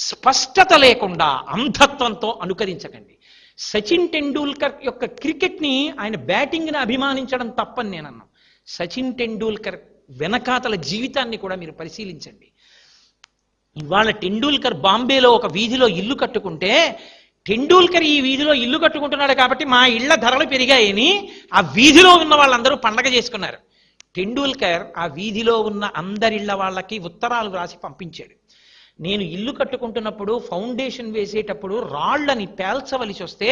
స్పష్టత లేకుండా అంధత్వంతో అనుకరించకండి. సచిన్ టెండూల్కర్ యొక్క క్రికెట్ని, ఆయన బ్యాటింగ్ని అభిమానించడం తప్పని నేను అన్నాను. సచిన్ టెండూల్కర్ వెనకాతల జీవితాన్ని కూడా మీరు పరిశీలించండి. ఇవాళ టెండూల్కర్ బాంబేలో ఒక వీధిలో ఇల్లు కట్టుకుంటే, టెండూల్కర్ ఈ వీధిలో ఇల్లు కట్టుకుంటున్నాడు కాబట్టి మా ఇళ్ల ధరలు పెరిగాయని ఆ వీధిలో ఉన్న వాళ్ళందరూ పండగ చేసుకున్నారు. టెండూల్కర్ ఆ వీధిలో ఉన్న అందరిళ్ల వాళ్ళకి ఉత్తరాలు రాసి పంపించాడు. నేను ఇల్లు కట్టుకుంటున్నప్పుడు ఫౌండేషన్ వేసేటప్పుడు రాళ్లని పేల్చవలసి వస్తే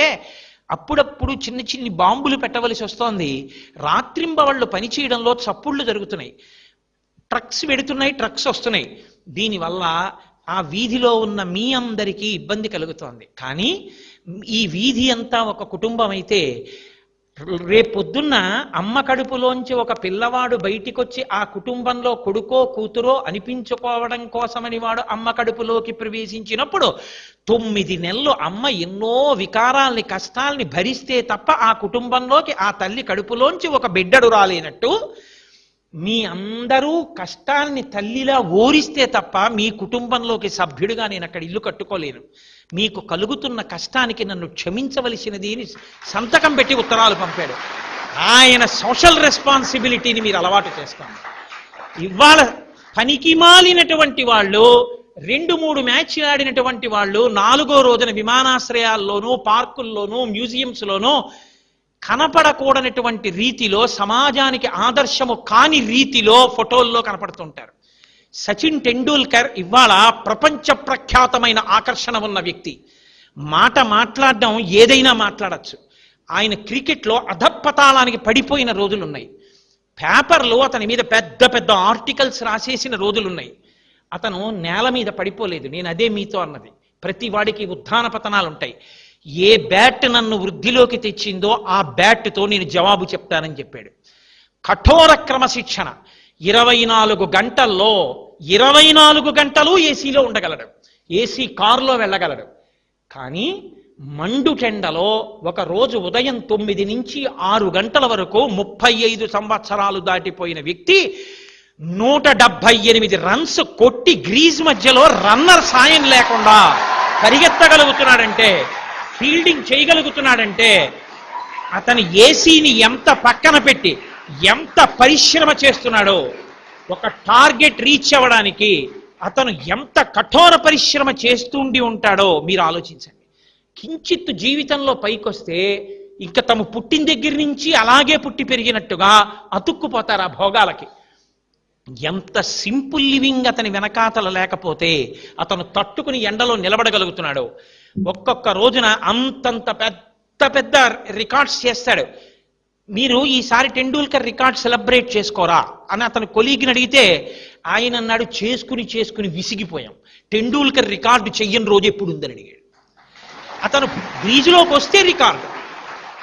అప్పుడప్పుడు చిన్న చిన్ని బాంబులు పెట్టవలసి వస్తోంది. రాత్రింబవళ్ళు పనిచేయడంలో చప్పుళ్ళు జరుగుతున్నాయి, ట్రక్స్ వెడుతున్నాయి, ట్రక్స్ వస్తున్నాయి. దీనివల్ల ఆ వీధిలో ఉన్న మీ అందరికీ ఇబ్బంది కలుగుతోంది. కానీ ఈ వీధి అంతా ఒక కుటుంబం అయితే, రేపొద్దున్న అమ్మ కడుపులోంచి ఒక పిల్లవాడు బయటికొచ్చి ఆ కుటుంబంలో కొడుకో కూతురో అనిపించుకోవడం కోసమని వాడు అమ్మ కడుపులోకి ప్రవేశించినప్పుడు 9 నెలలు అమ్మ ఎన్నో వికారాల్ని, కష్టాల్ని భరిస్తే తప్ప ఆ కుటుంబంలోకి ఆ తల్లి కడుపులోంచి ఒక బిడ్డడు రాలేనట్టు, మీ అందరూ కష్టాల్ని తల్లిలా ఓరిస్తే తప్ప మీ కుటుంబంలోకి సభ్యుడిగా నేను అక్కడ ఇల్లు కట్టుకోలేను. మీకు కలుగుతున్న కష్టానికి నన్ను క్షమించవలసినది అని సంతకం పెట్టి ఉత్తరాలు పంపాడు. ఆయన సోషల్ రెస్పాన్సిబిలిటీని మీరు అలవాటు చేసుకోండి. ఇవాళ పనికి మాలినటువంటి వాళ్ళు 2-3 మ్యాచ్లు ఆడినటువంటి వాళ్ళు 4వ రోజున విమానాశ్రయాల్లోనూ, పార్కుల్లోనూ, మ్యూజియంస్లోనూ కనపడకూడనటువంటి రీతిలో, సమాజానికి ఆదర్శము కాని రీతిలో ఫోటోల్లో కనపడుతుంటారు. సచిన్ టెండూల్కర్ ఇవాళ ప్రపంచ ప్రఖ్యాతమైన ఆకర్షణ ఉన్న వ్యక్తి. మాట్లాడడం ఏదైనా మాట్లాడచ్చు. ఆయన క్రికెట్లో అధపతాళానికి పడిపోయిన రోజులున్నాయి. పేపర్లో అతని మీద పెద్ద పెద్ద ఆర్టికల్స్ రాసేసిన రోజులున్నాయి. అతను నేల మీద పడిపోలేదు. నేను అదే మీతో అన్నది. ప్రతి వాడికి ఉత్థాన పతనాలు ఉంటాయి. ఏ బ్యాట్ నన్ను వృద్ధిలోకి తెచ్చిందో ఆ బ్యాట్తో నేను జవాబు చెప్తానని చెప్పాడు. కఠోర క్రమశిక్షణ. 24 గంటల్లో 24 గంటలు ఏసీలో ఉండగలడు, ఏసీ కారులో వెళ్ళగలడు. కానీ మండుటెండలో ఒక రోజు ఉదయం 9 నుంచి 6 గంటల వరకు 35 సంవత్సరాలు దాటిపోయిన వ్యక్తి 178 రన్స్ కొట్టి గ్రీజ్ మధ్యలో రన్నర్ సాయం లేకుండా పరిగెత్తగలుగుతున్నాడంటే, ఫీల్డింగ్ చేయగలుగుతున్నాడంటే, అతని ఏసీని ఎంత పక్కన పెట్టి ఎంత పరిశ్రమ చేస్తున్నాడో, ఒక టార్గెట్ రీచ్ అవ్వడానికి అతను ఎంత కఠోర పరిశ్రమ చేస్తుండి ఉంటాడో మీరు ఆలోచించండి. కించిత్తు జీవితంలో పైకొస్తే ఇంకా తమ పుట్టిన దగ్గర నుంచి అలాగే పుట్టి పెరిగినట్టుగా అతుక్కుపోతారు ఆ భోగాలకి. ఎంత సింపుల్ లివింగ్ అతని వెనకాతల లేకపోతే అతను తట్టుకుని ఎండలో నిలబడగలుగుతున్నాడు. ఒక్కొక్క రోజున అంతంత పెద్ద పెద్ద రికార్డ్స్ చేస్తాడు. మీరు ఈసారి టెండూల్కర్ రికార్డ్ సెలబ్రేట్ చేసుకోరా అని అతను కొలీగ్ని అడిగితే ఆయన అన్నాడు, చేసుకుని విసిగిపోయాం, టెండూల్కర్ రికార్డు చెయ్యని రోజు ఎప్పుడు ఉందని అడిగాడు. అతను గ్రీజులోకి వస్తే రికార్డు,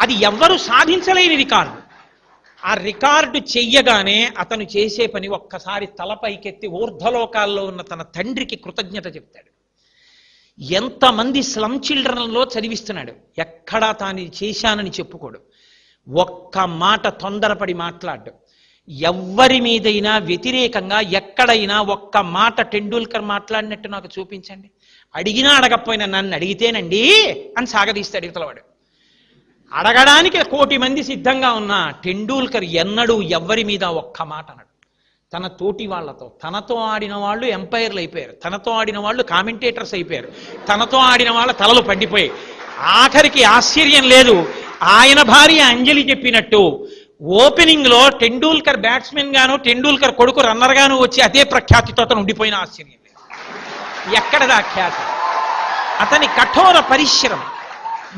అది ఎవ్వరూ సాధించలేని రికార్డు. ఆ రికార్డు చెయ్యగానే అతను చేసే పని ఒక్కసారి తలపైకెత్తి ఊర్ధ్వలోకాల్లో ఉన్న తన తండ్రికి కృతజ్ఞత చెప్తాడు. ఎంతమంది స్లమ్ చిల్డ్రన్లో చదివిస్తున్నాడు, ఎక్కడా తాను చేశానని చెప్పుకోడు. ఒక్క మాట తొందరపడి మాట్లాడు. ఎవ్వరి మీదైనా వ్యతిరేకంగా ఎక్కడైనా ఒక్క మాట టెండూల్కర్ మాట్లాడినట్టు నాకు చూపించండి. అడిగినా అడగకపోయినా నన్ను అడిగితేనండి అని సాగదీస్తాడు ఇతలవాడు. అడగడానికి 1,000,000 మంది సిద్ధంగా ఉన్నా టెండూల్కర్ ఎన్నడూ ఎవ్వరి మీద ఒక్క మాట అన్నాడు. తన తోటి వాళ్లతో, తనతో ఆడిన వాళ్ళు ఎంపైర్లు అయిపోయారు, తనతో ఆడిన వాళ్ళు కామెంటేటర్స్ అయిపోయారు, తనతో ఆడిన వాళ్ళ తలలు పండిపోయాయి. ఆఖరికి ఆశ్చర్యం లేదు, ఆయన భార్య అంజలి చెప్పినట్టు ఓపెనింగ్ లో టెండూల్కర్ బ్యాట్స్మెన్ గాను, టెండూల్కర్ కొడుకు రన్నర్ గాను వచ్చి అదే ప్రఖ్యాతితో అతను ఉండిపోయిన ఆశ్చర్యం లేదు. ఎక్కడదా ఖ్యాతి? అతని కఠోర పరిశ్రమ.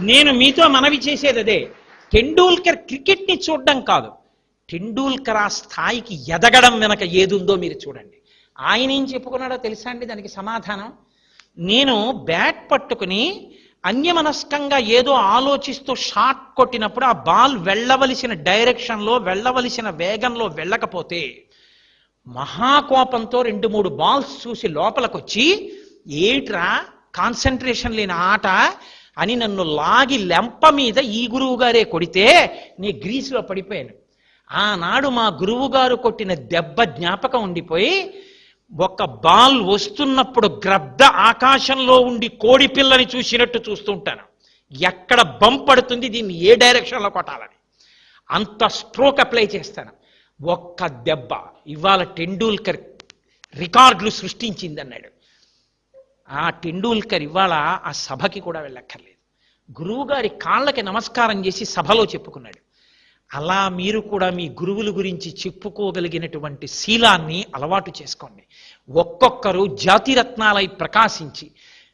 నేను మీతో మనవి చేసేది అదే. టెండూల్కర్ క్రికెట్ ని చూడడం కాదు, టెండూల్కర్ ఆ స్థాయికి ఎదగడం వెనక ఏదుందో మీరు చూడండి. ఆయన ఏం చెప్పుకున్నాడో తెలుసా అండి దానికి సమాధానం? నేను బ్యాట్ పట్టుకుని అన్యమనస్కంగా ఏదో ఆలోచిస్తూ షాట్ కొట్టినప్పుడు ఆ బాల్ వెళ్ళవలసిన డైరెక్షన్లో, వెళ్ళవలసిన వేగంలో వెళ్ళకపోతే మహాకోపంతో 2-3 బాల్స్ చూసి లోపలికొచ్చి, ఏట్రా కాన్సన్ట్రేషన్ లేని ఆట అని నన్ను లాగి లెంప మీద ఈ గురువు గారే కొడితే నీ గ్రీసులో పడిపోయాను. ఆనాడు మా గురువు గారు కొట్టిన దెబ్బ జ్ఞాపకం ఉండిపోయి ఒక బాల్ వస్తున్నప్పుడు గ్రద్ద ఆకాశంలో ఉండి కోడి పిల్లని చూసినట్టు చూస్తుంటాను. ఎక్కడ బంప్ పడుతుంది, దీన్ని ఏ డైరెక్షన్లో కొట్టాలని అంత స్ట్రోక్ అప్లై చేస్తాను. ఒక్క దెబ్బ ఇవాళ టెండూల్కర్ రికార్డులు సృష్టించింది అన్నాడు. ఆ టెండూల్కర్ ఇవాళ ఆ సభకి కూడా వెళ్ళక్కర్లేదు, గురువుగారి కాళ్ళకి నమస్కారం చేసి సభలో చెప్పుకున్నాడు. అలా మీరు కూడా మీ గురువుల గురించి చెప్పుకోగలిగినటువంటి శీలాన్ని అలవాటు చేసుకోండి. ఒక్కొక్కరు జాతిరత్నాలై ప్రకాశించి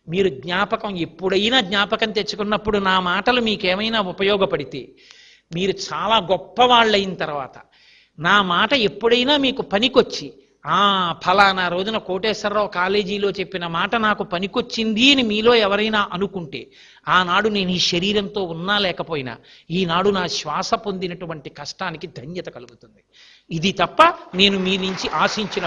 మీరు ఎప్పుడైనా జ్ఞాపకం తెచ్చుకున్నప్పుడు నా మాటలు మీకేమైనా ఉపయోగపడితే, మీరు చాలా గొప్పవాళ్ళైన తర్వాత నా మాట ఎప్పుడైనా మీకు పనికొచ్చి, ఫలానా రోజున కోటేశ్వరరావు కాలేజీలో చెప్పిన మాట నాకు పనికొచ్చింది అని మీలో ఎవరైనా అనుకుంటే, ఆనాడు నేను ఈ శరీరంతో ఉన్నా లేకపోయినా ఈనాడు నా శ్వాస పొందినటువంటి కష్టానికి ధన్యత కలుగుతుంది. ఇది తప్ప నేను మీ నుంచి ఆశించిన